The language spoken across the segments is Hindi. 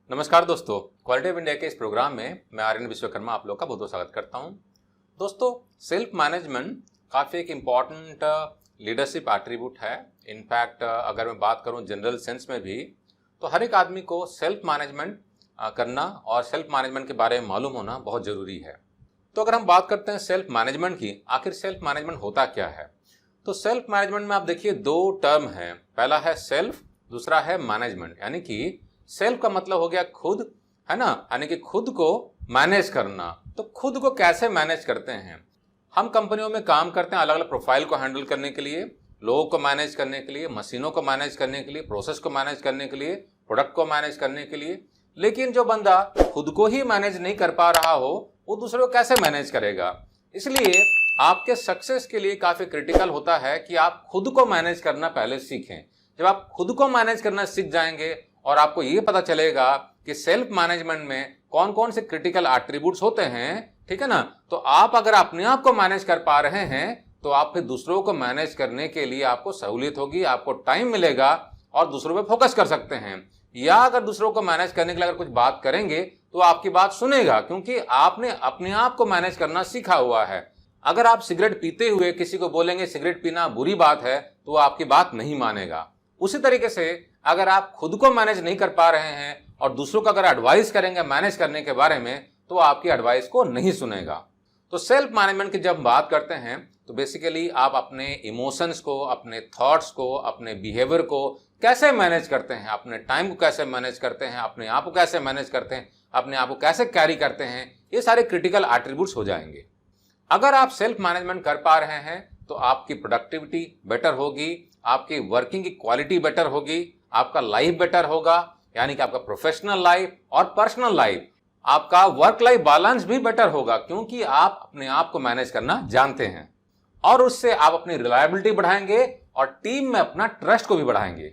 नमस्कार दोस्तों, क्वालिटी ऑफ इंडिया के इस प्रोग्राम में मैं आर्यन विश्वकर्मा आप लोग का बहुत बहुत स्वागत करता हूं। दोस्तों, सेल्फ मैनेजमेंट काफ़ी एक इम्पॉर्टेंट लीडरशिप एट्रीब्यूट है। इनफैक्ट अगर मैं बात करूं जनरल सेंस में भी, तो हर एक आदमी को सेल्फ मैनेजमेंट करना और सेल्फ मैनेजमेंट के बारे में मालूम होना बहुत ज़रूरी है। तो अगर हम बात करते हैं सेल्फ मैनेजमेंट की, आखिर सेल्फ मैनेजमेंट होता क्या है? तो सेल्फ मैनेजमेंट में आप देखिए दो टर्म हैं। पहला है सेल्फ, दूसरा है मैनेजमेंट। यानी कि सेल्फ का मतलब हो गया खुद, है ना, यानी कि खुद को मैनेज करना। तो खुद को कैसे मैनेज करते हैं? हम कंपनियों में काम करते हैं अलग अलग प्रोफाइल को हैंडल करने के लिए, लोगों को मैनेज करने के लिए, मशीनों को मैनेज करने के लिए, प्रोसेस को मैनेज करने के लिए, प्रोडक्ट को मैनेज करने के लिए। लेकिन जो बंदा खुद को ही मैनेज नहीं कर पा रहा हो, वो दूसरे को कैसे मैनेज करेगा? इसलिए आपके सक्सेस के लिए काफी क्रिटिकल होता है कि आप खुद को मैनेज करना पहले सीखें। जब आप खुद को मैनेज करना सीख जाएंगे और आपको ये पता चलेगा कि सेल्फ मैनेजमेंट में कौन कौन से क्रिटिकल एट्रीब्यूट्स होते हैं, ठीक है ना, तो आप अगर अपने आप को मैनेज कर पा रहे हैं तो आप फिर दूसरों को मैनेज करने के लिए आपको सहूलियत होगी, आपको टाइम मिलेगा और दूसरों पे फोकस कर सकते हैं। या अगर दूसरों को मैनेज करने के लिए अगर कुछ बात करेंगे तो आपकी बात सुनेगा, क्योंकि आपने अपने आप को मैनेज करना सीखा हुआ है। अगर आप सिगरेट पीते हुए किसी को बोलेंगे सिगरेट पीना बुरी बात है, तो वो आपकी बात नहीं मानेगा। उसी तरीके से अगर आप खुद को मैनेज नहीं कर पा रहे हैं और दूसरों को अगर एडवाइस करेंगे मैनेज करने के बारे में, तो आपकी एडवाइस को नहीं सुनेगा। तो सेल्फ मैनेजमेंट की जब बात करते हैं तो बेसिकली आप अपने इमोशंस को, अपने थॉट्स को, अपने बिहेवियर को कैसे मैनेज करते हैं, अपने टाइम को कैसे मैनेज करते हैं, अपने आप को कैसे मैनेज करते हैं, अपने आप को कैसे कैरी करते हैं, ये सारे क्रिटिकल एट्रीब्यूट्स हो जाएंगे। अगर आप सेल्फ मैनेजमेंट कर पा रहे हैं तो आपकी प्रोडक्टिविटी बेटर होगी, आपकी वर्किंग की क्वालिटी बेटर होगी, आपका लाइफ बेटर होगा, यानी कि आपका प्रोफेशनल लाइफ और पर्सनल लाइफ, आपका वर्क लाइफ बैलेंस भी बेटर होगा, क्योंकि आप अपने आप को मैनेज करना जानते हैं। और उससे आप अपनी रिलायबिलिटी बढ़ाएंगे और टीम में अपना ट्रस्ट को भी बढ़ाएंगे।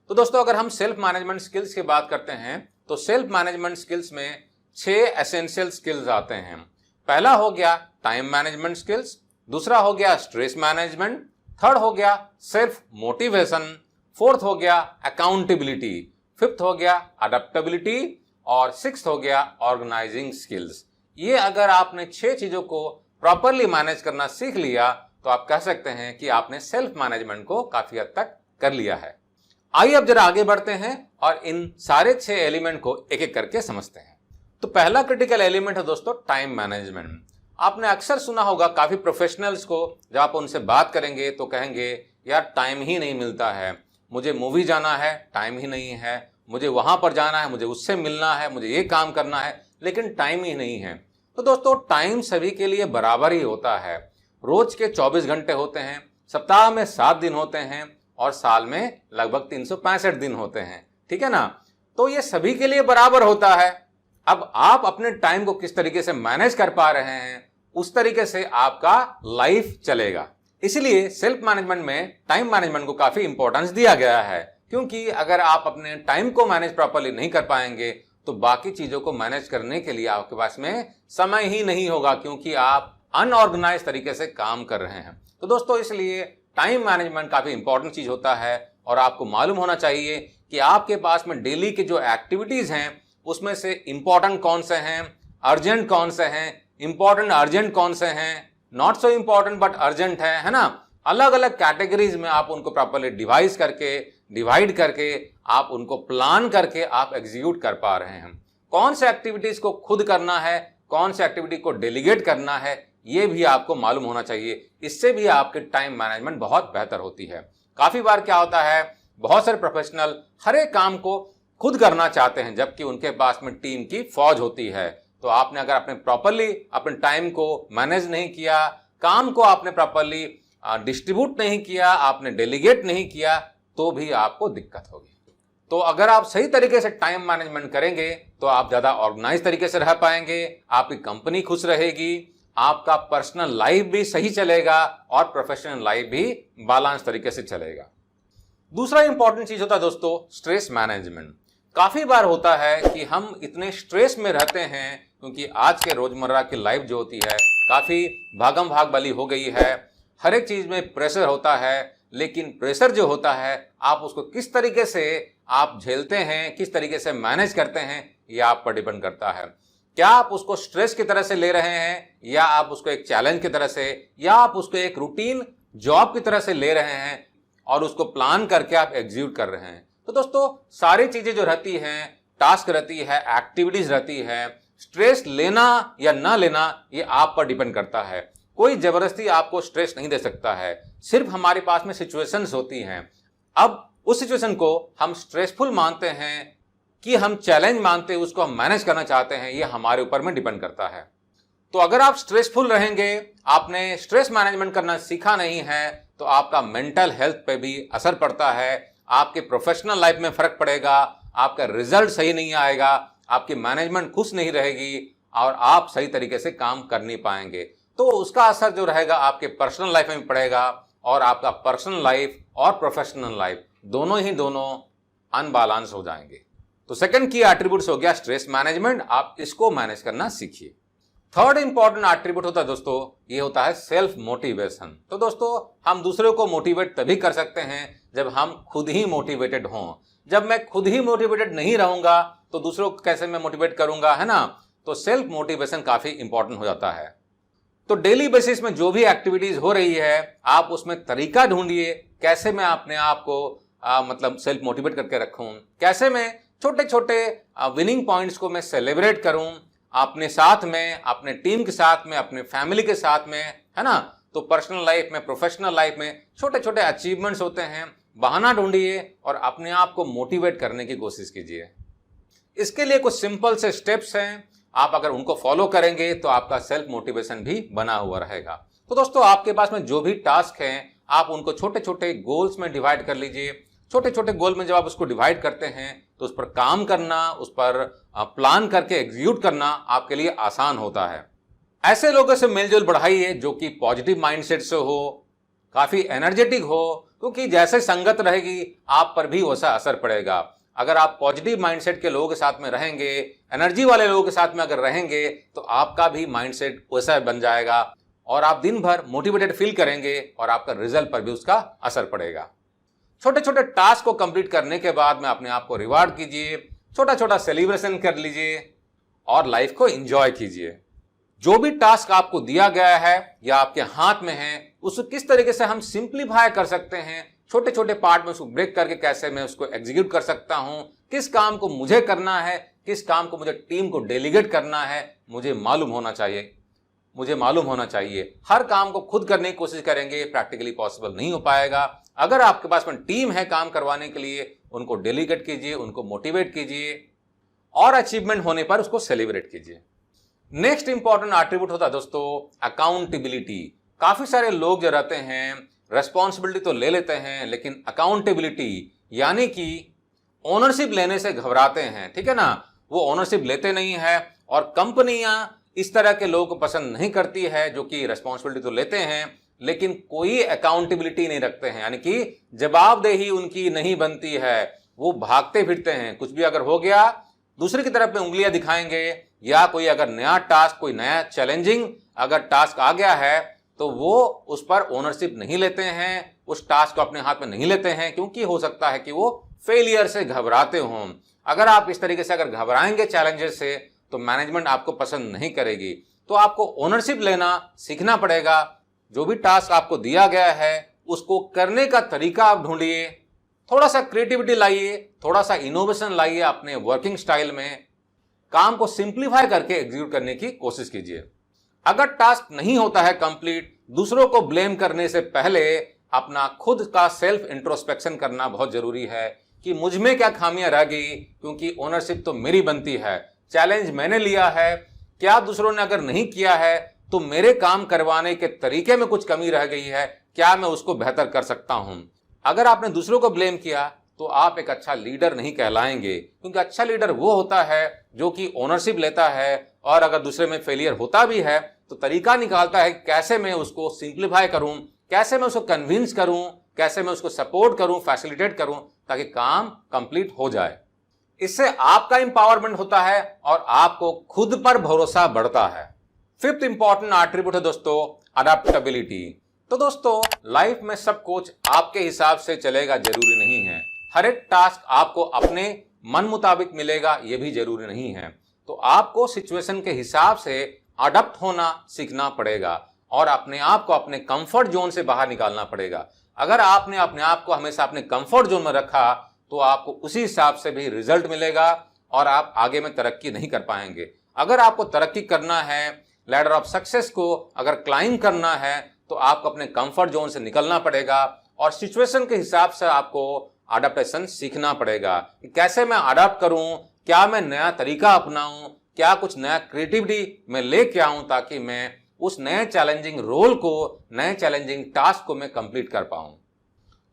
तो दोस्तों, अगर हम सेल्फ मैनेजमेंट स्किल्स की बात करते हैं तो सेल्फ मैनेजमेंट स्किल्स में 6 एसेंशियल स्किल्स आते हैं। पहला हो गया टाइम मैनेजमेंट स्किल्स, दूसरा हो गया स्ट्रेस मैनेजमेंट, थर्ड हो गया सेल्फ मोटिवेशन, फोर्थ हो गया अकाउंटेबिलिटी, फिफ्थ हो गया अडेप्टेबिलिटी और सिक्स्थ हो गया ऑर्गेनाइजिंग स्किल्स। ये अगर आपने 6 चीजों को प्रॉपरली मैनेज करना सीख लिया तो आप कह सकते हैं कि आपने सेल्फ मैनेजमेंट को काफी हद तक कर लिया है। आइए अब जरा आगे बढ़ते हैं और इन सारे 6 एलिमेंट को एक एक करके समझते हैं। तो पहला क्रिटिकल एलिमेंट है दोस्तों टाइम मैनेजमेंट। आपने अक्सर सुना होगा काफी प्रोफेशनल्स को, जब आप उनसे बात करेंगे तो कहेंगे यार टाइम ही नहीं मिलता है, मुझे मूवी जाना है टाइम ही नहीं है, मुझे वहां पर जाना है, मुझे उससे मिलना है, मुझे ये काम करना है, लेकिन टाइम ही नहीं है। तो दोस्तों, टाइम सभी के लिए बराबर ही होता है। रोज के 24 घंटे होते हैं, सप्ताह में 7 दिन होते हैं और साल में लगभग 365 दिन होते हैं, ठीक है ना। तो ये सभी के लिए बराबर होता है। अब आप अपने टाइम को किस तरीके से मैनेज कर पा रहे हैं, उस तरीके से आपका लाइफ चलेगा। इसलिए सेल्फ मैनेजमेंट में टाइम मैनेजमेंट को काफी इंपॉर्टेंस दिया गया है, क्योंकि अगर आप अपने टाइम को मैनेज प्रॉपर्ली नहीं कर पाएंगे तो बाकी चीजों को मैनेज करने के लिए आपके पास में समय ही नहीं होगा, क्योंकि आप अनऑर्गेनाइज तरीके से काम कर रहे हैं। तो दोस्तों, इसलिए टाइम मैनेजमेंट काफी इंपॉर्टेंट चीज होता है और आपको मालूम होना चाहिए कि आपके पास में डेली के जो एक्टिविटीज हैं उसमें से इंपॉर्टेंट कौन से हैं, अर्जेंट कौन से हैं, इंपॉर्टेंट अर्जेंट कौन से हैं, not so important but urgent है ना। अलग अलग कैटेगरीज में आप उनको प्रॉपर्ली डिवाइड करके आप उनको प्लान करके आप एग्जीक्यूट कर पा रहे हैं। कौन से एक्टिविटीज को खुद करना है, कौन से एक्टिविटी को डेलीगेट करना है, ये भी आपको मालूम होना चाहिए। इससे भी आपके टाइम मैनेजमेंट बहुत बेहतर होती है। काफी बार क्या होता है, बहुत सारे प्रोफेशनल हर एक काम को खुद करना चाहते हैं, जबकि उनके पास में टीम की फौज होती है। तो आपने अगर अपने प्रॉपर्ली अपने टाइम को मैनेज नहीं किया, काम को आपने प्रॉपर्ली डिस्ट्रीब्यूट नहीं किया, आपने डेलीगेट नहीं किया, तो भी आपको दिक्कत होगी। तो अगर आप सही तरीके से टाइम मैनेजमेंट करेंगे तो आप ज्यादा ऑर्गेनाइज तरीके से रह पाएंगे, आपकी कंपनी खुश रहेगी, आपका पर्सनल लाइफ भी सही चलेगा और प्रोफेशनल लाइफ भी बैलेंस तरीके से चलेगा। दूसरा इंपॉर्टेंट चीज होता है दोस्तों स्ट्रेस मैनेजमेंट। काफी बार होता है कि हम इतने स्ट्रेस में रहते हैं, क्योंकि आज के रोजमर्रा की लाइफ जो होती है काफी भागम भाग वाली हो गई है। हर एक चीज में प्रेशर होता है, लेकिन प्रेशर जो होता है आप उसको किस तरीके से आप झेलते हैं, किस तरीके से मैनेज करते हैं, ये आप पर डिपेंड करता है। क्या आप उसको स्ट्रेस की तरह से ले रहे हैं, या आप उसको एक चैलेंज की तरह से, या आप उसको एक रूटीन जॉब की तरह से ले रहे हैं और उसको प्लान करके आप एग्जीक्यूट कर रहे हैं। तो दोस्तों सारी चीजें जो रहती हैं, टास्क रहती है, एक्टिविटीज रहती है, स्ट्रेस लेना या ना लेना ये आप पर डिपेंड करता है। कोई जबरदस्ती आपको स्ट्रेस नहीं दे सकता है, सिर्फ हमारे पास में सिचुएशंस होती हैं। अब उस सिचुएशन को हम स्ट्रेसफुल मानते हैं कि हम चैलेंज मानते हैं, उसको हम मैनेज करना चाहते हैं, ये हमारे ऊपर में डिपेंड करता है। तो अगर आप स्ट्रेसफुल रहेंगे, आपने स्ट्रेस मैनेजमेंट करना सीखा नहीं है, तो आपका मेंटल हेल्थ पे भी असर पड़ता है, आपके प्रोफेशनल लाइफ में फर्क पड़ेगा, आपका रिजल्ट सही नहीं आएगा, आपकी मैनेजमेंट खुश नहीं रहेगी और आप सही तरीके से काम कर नहीं पाएंगे। तो उसका असर जो रहेगा आपके पर्सनल लाइफ में पड़ेगा और आपका पर्सनल लाइफ और प्रोफेशनल लाइफ दोनों अनबैलेंस हो जाएंगे। तो सेकंड की एट्रीब्यूट्स हो गया स्ट्रेस मैनेजमेंट, आप इसको मैनेज करना सीखिए। थर्ड इंपॉर्टेंट एट्रीब्यूट होता है दोस्तों, ये होता है सेल्फ मोटिवेशन। तो दोस्तों हम दूसरों को मोटिवेट तभी कर सकते हैं जब हम खुद ही मोटिवेटेड हों। जब मैं खुद ही मोटिवेटेड नहीं रहूंगा तो दूसरों को कैसे मैं मोटिवेट करूंगा, है ना। तो सेल्फ मोटिवेशन काफी इंपॉर्टेंट हो जाता है। तो डेली बेसिस में जो भी एक्टिविटीज हो रही है आप उसमें तरीका ढूंढिए, कैसे मैं अपने आप को मतलब सेल्फ मोटिवेट करके रखूं, कैसे मैं छोटे छोटे विनिंग पॉइंट्स को मैं सेलिब्रेट करूं अपने साथ में, अपने टीम के साथ में, अपने फैमिली के साथ में, है ना। तो पर्सनल लाइफ में, प्रोफेशनल लाइफ में छोटे छोटे अचीवमेंट्स होते हैं, बहाना ढूंढिए और अपने आप को मोटिवेट करने की कोशिश कीजिए। इसके लिए कुछ सिंपल से स्टेप्स हैं, आप अगर उनको फॉलो करेंगे तो आपका सेल्फ मोटिवेशन भी बना हुआ रहेगा। तो दोस्तों आपके पास में जो भी टास्क हैं आप उनको छोटे छोटे गोल्स में डिवाइड कर लीजिए। छोटे छोटे गोल में जब आप उसको डिवाइड करते हैं तो उस पर काम करना, उस पर प्लान करके एग्जीक्यूट करना आपके लिए आसान होता है। ऐसे लोगों से मेलजोल बढ़ाइए जो कि पॉजिटिव माइंडसेट से हो, काफी एनर्जेटिक हो, क्योंकि जैसे संगत रहेगी आप पर भी वैसा असर पड़ेगा। अगर आप पॉजिटिव माइंडसेट के लोगों के साथ में रहेंगे, एनर्जी वाले लोगों के साथ में अगर रहेंगे तो आपका भी माइंडसेट वैसा बन जाएगा और आप दिन भर मोटिवेटेड फील करेंगे और आपका रिजल्ट पर भी उसका असर पड़ेगा। छोटे छोटे टास्क को कंप्लीट करने के बाद में अपने आप को रिवार्ड कीजिए, छोटा छोटा सेलिब्रेशन कर लीजिए और लाइफ को एंजॉय कीजिए। जो भी टास्क आपको दिया गया है या आपके हाथ में है उसको किस तरीके से हम सिंप्लीफाई कर सकते हैं, छोटे छोटे पार्ट में उसको ब्रेक करके कैसे मैं उसको एग्जीक्यूट कर सकता हूं, किस काम को मुझे करना है, किस काम को मुझे टीम को डेलीगेट करना है, मुझे मालूम होना चाहिए। हर काम को खुद करने की कोशिश करेंगे, प्रैक्टिकली पॉसिबल नहीं हो पाएगा। अगर आपके पास में टीम है काम करवाने के लिए, उनको डेलीगेट कीजिए, उनको मोटिवेट कीजिए और अचीवमेंट होने पर उसको सेलिब्रेट कीजिए। नेक्स्ट इंपॉर्टेंट एट्रीब्यूट होता है दोस्तों अकाउंटेबिलिटी। काफी सारे लोग जो रहते हैं रेस्पॉन्सिबिलिटी तो ले लेते हैं लेकिन अकाउंटेबिलिटी यानी कि ओनरशिप लेने से घबराते हैं, ठीक है ना। वो ओनरशिप लेते नहीं है और कंपनियां इस तरह के लोगों को पसंद नहीं करती है जो कि रेस्पॉन्सिबिलिटी तो लेते हैं लेकिन कोई अकाउंटेबिलिटी नहीं रखते हैं, यानी कि जवाबदेही उनकी नहीं बनती है। वो भागते फिरते हैं, कुछ भी अगर हो गया दूसरे की तरफ में उंगलियां दिखाएंगे, या कोई अगर नया टास्क, कोई नया चैलेंजिंग अगर टास्क आ गया है तो वो उस पर ओनरशिप नहीं लेते हैं, उस टास्क को अपने हाथ में नहीं लेते हैं, क्योंकि हो सकता है कि वो फेलियर से घबराते हों। अगर आप इस तरीके से अगर घबराएंगे चैलेंजेस से तो मैनेजमेंट आपको पसंद नहीं करेगी। तो आपको ओनरशिप लेना सीखना पड़ेगा। जो भी टास्क आपको दिया गया है उसको करने का तरीका आप ढूंढिए, थोड़ा सा क्रिएटिविटी लाइए, थोड़ा सा इनोवेशन लाइए अपने वर्किंग स्टाइल में, काम को सिंप्लीफाई करके एग्जीक्यूट करने की कोशिश कीजिए। अगर टास्क नहीं होता है कंप्लीट, दूसरों को ब्लेम करने से पहले अपना खुद का सेल्फ इंट्रोस्पेक्शन करना बहुत जरूरी है कि मुझ में क्या खामियां रह गई, क्योंकि ओनरशिप तो मेरी बनती है, चैलेंज मैंने लिया है, क्या दूसरों ने अगर नहीं किया है तो मेरे काम करवाने के तरीके में कुछ कमी रह गई है, क्या मैं उसको बेहतर कर सकता हूं। अगर आपने दूसरों को ब्लेम किया तो आप एक अच्छा लीडर नहीं कहलाएंगे, क्योंकि अच्छा लीडर वो होता है जो कि ओनरशिप लेता है और अगर दूसरे में फेलियर होता भी है तो तरीका निकालता है कैसे मैं उसको सिंप्लीफाई करूं, कैसे मैं उसको कन्विंस करूं, कैसे मैं उसको सपोर्ट करूं, फैसिलिटेट करूं ताकि काम कंप्लीट हो जाए। इससे आपका एम्पावरमेंट होता है और आपको खुद पर भरोसा बढ़ता है। फिफ्थ इंपॉर्टेंट एट्रीब्यूट है दोस्तों अडैप्टेबिलिटी। तो दोस्तों लाइफ में सब कुछ आपके हिसाब से चलेगा जरूरी नहीं है। हर एक टास्क आपको अपने मन मुताबिक मिलेगा ये भी जरूरी नहीं है। तो आपको सिचुएशन के हिसाब से अडॉप्ट होना सीखना पड़ेगा और अपने आप को अपने कंफर्ट जोन से बाहर निकालना पड़ेगा। अगर आपने अपने आप को हमेशा अपने कंफर्ट जोन में रखा तो आपको उसी हिसाब से भी रिजल्ट मिलेगा और आप आगे में तरक्की नहीं कर पाएंगे। अगर आपको तरक्की करना है, लैडर ऑफ सक्सेस को अगर क्लाइंब करना है, तो आपको अपने कंफर्ट जोन से निकलना पड़ेगा और सिचुएशन के हिसाब से आपको अडॉप्टेशन सीखना पड़ेगा कि कैसे मैं अडॉप्ट करूं, क्या मैं नया तरीका अपनाऊं, क्या कुछ नया क्रिएटिविटी मैं लेके आऊं ताकि मैं उस नए चैलेंजिंग रोल को, नए चैलेंजिंग टास्क को मैं कंप्लीट कर पाऊं।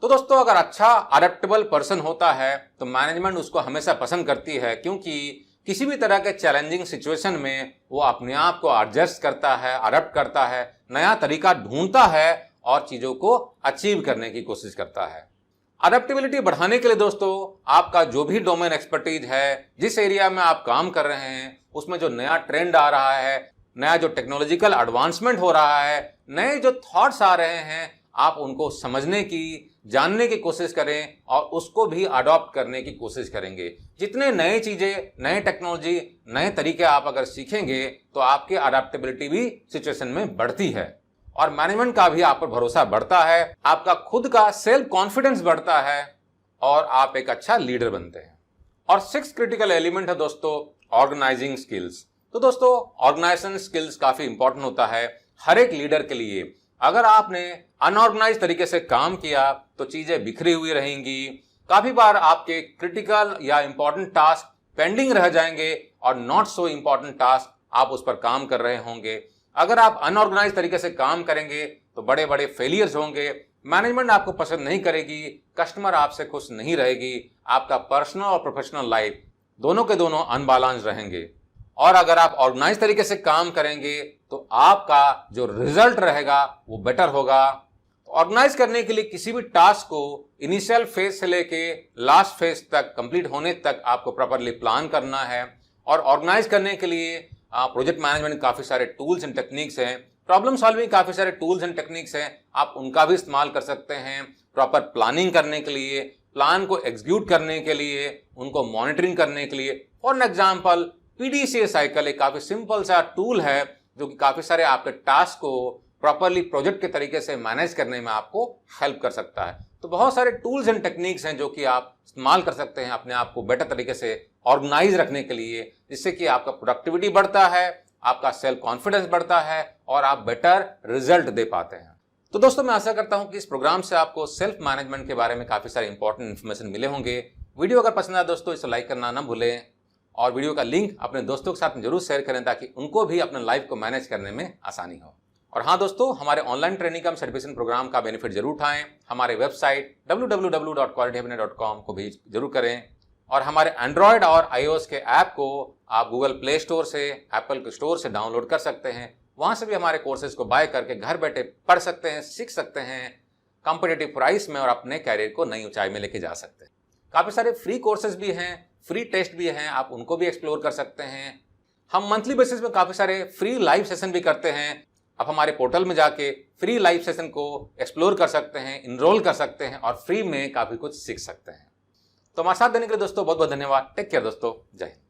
तो दोस्तों अगर अच्छा अडेप्टेबल पर्सन होता है तो मैनेजमेंट उसको हमेशा पसंद करती है, क्योंकि किसी भी तरह के चैलेंजिंग सिचुएशन में वो अपने आप को एडजस्ट करता है, अडॉप्ट करता है, नया तरीका ढूंढता है और चीजों को अचीव करने की कोशिश करता है। अडेप्टेबिलिटी बढ़ाने के लिए दोस्तों आपका जो भी डोमेन एक्सपर्टीज है, जिस एरिया में आप काम कर रहे हैं, उसमें जो नया ट्रेंड आ रहा है, नया जो टेक्नोलॉजिकल एडवांसमेंट हो रहा है, नए जो थॉट्स आ रहे हैं, आप उनको समझने की, जानने की कोशिश करें और उसको भी अडॉप्ट करने की कोशिश करेंगे। जितने नए चीजें, नए टेक्नोलॉजी, नए तरीके आप अगर सीखेंगे तो आपकी अडॉप्टेबिलिटी भी सिचुएशन में बढ़ती है और मैनेजमेंट का भी आप पर भरोसा बढ़ता है, आपका खुद का सेल्फ कॉन्फिडेंस बढ़ता है और आप एक अच्छा लीडर बनते हैं। और 6 क्रिटिकल एलिमेंट है दोस्तों ऑर्गेनाइजिंग स्किल्स। तो दोस्तों ऑर्गेनाइजेशन स्किल्स काफी इंपॉर्टेंट होता है हर एक लीडर के लिए। अगर आपने अनऑर्गेनाइज तरीके से काम किया तो चीजें बिखरी हुई रहेंगी, काफी बार आपके क्रिटिकल या इंपॉर्टेंट टास्क पेंडिंग रह जाएंगे और नॉट सो इंपॉर्टेंट टास्क आप उस पर काम कर रहे होंगे। अगर आप अनऑर्गेनाइज तरीके से काम करेंगे तो बड़े बड़े फेलियर्स होंगे, मैनेजमेंट आपको पसंद नहीं करेगी, कस्टमर आपसे खुश नहीं रहेगी, आपका पर्सनल और प्रोफेशनल लाइफ दोनों के दोनों अनबैलेंस रहेंगे। और अगर आप ऑर्गेनाइज तरीके से काम करेंगे तो आपका जो रिजल्ट रहेगा वो बेटर होगा। ऑर्गेनाइज करने के लिए किसी भी टास्क को इनिशियल फेज से लेके लास्ट फेज तक कंप्लीट होने तक आपको प्रॉपरली प्लान करना है। और ऑर्गेनाइज करने के लिए प्रोजेक्ट मैनेजमेंट काफी सारे टूल्स एंड टेक्निक्स हैं, प्रॉब्लम सॉल्विंग काफी सारे टूल्स एंड टेक्निक्स हैं, आप उनका भी इस्तेमाल कर सकते हैं। प्रॉपर प्लानिंग करने के लिए, प्लान को एग्जीक्यूट करने के लिए, उनको मॉनिटरिंग करने के लिए। फॉर एग्जाम्पल PDCA साइकिल एक काफी सिंपल सा टूल है जो कि काफी सारे आपके टास्क को प्रॉपरली प्रोजेक्ट के तरीके से मैनेज करने में आपको हेल्प कर सकता है। तो बहुत सारे टूल्स एंड टेक्निक्स हैं जो कि आप इस्तेमाल कर सकते हैं अपने आप को बेटर तरीके से ऑर्गेनाइज रखने के लिए, जिससे कि आपका प्रोडक्टिविटी बढ़ता है, आपका सेल्फ कॉन्फिडेंस बढ़ता है और आप बेटर रिजल्ट दे पाते हैं। तो दोस्तों मैं आशा करता हूं कि इस प्रोग्राम से आपको सेल्फ मैनेजमेंट के बारे में काफी सारे इंपॉर्टेंट इन्फॉर्मेशन मिले होंगे। वीडियो अगर पसंद आए दोस्तों इसे लाइक करना ना भूलें और वीडियो का लिंक अपने दोस्तों के साथ जरूर शेयर करें ताकि उनको भी अपने लाइफ को मैनेज करने में आसानी हो। और हाँ दोस्तों, हमारे ऑनलाइन ट्रेनिंग कम सर्टिफिकेशन प्रोग्राम का बेनिफिट जरूर उठाएं। हमारे वेबसाइट www.qualityhappiness.com को भी जरूर करें और हमारे एंड्रॉयड और iOS के ऐप को आप गूगल प्ले स्टोर से, एप्पल के स्टोर से डाउनलोड कर सकते हैं। वहां से भी हमारे कोर्सेज को बाय करके घर बैठे पढ़ सकते हैं, सीख सकते हैं कॉम्पिटिटिव प्राइस में और अपने कैरियर को नई ऊंचाई में लेके जा सकते हैं। काफी सारे फ्री कोर्सेज भी हैं, फ्री टेस्ट भी हैं, आप उनको भी एक्सप्लोर कर सकते हैं। हम मंथली बेसिस में काफी सारे फ्री लाइव सेशन भी करते हैं। आप हमारे पोर्टल में जाके फ्री लाइव सेशन को एक्सप्लोर कर सकते हैं, इनरोल कर सकते हैं और फ्री में काफी कुछ सीख सकते हैं। तो हमारे साथ देने के लिए दोस्तों बहुत बहुत धन्यवाद। टेक केयर दोस्तों, जय हिंद।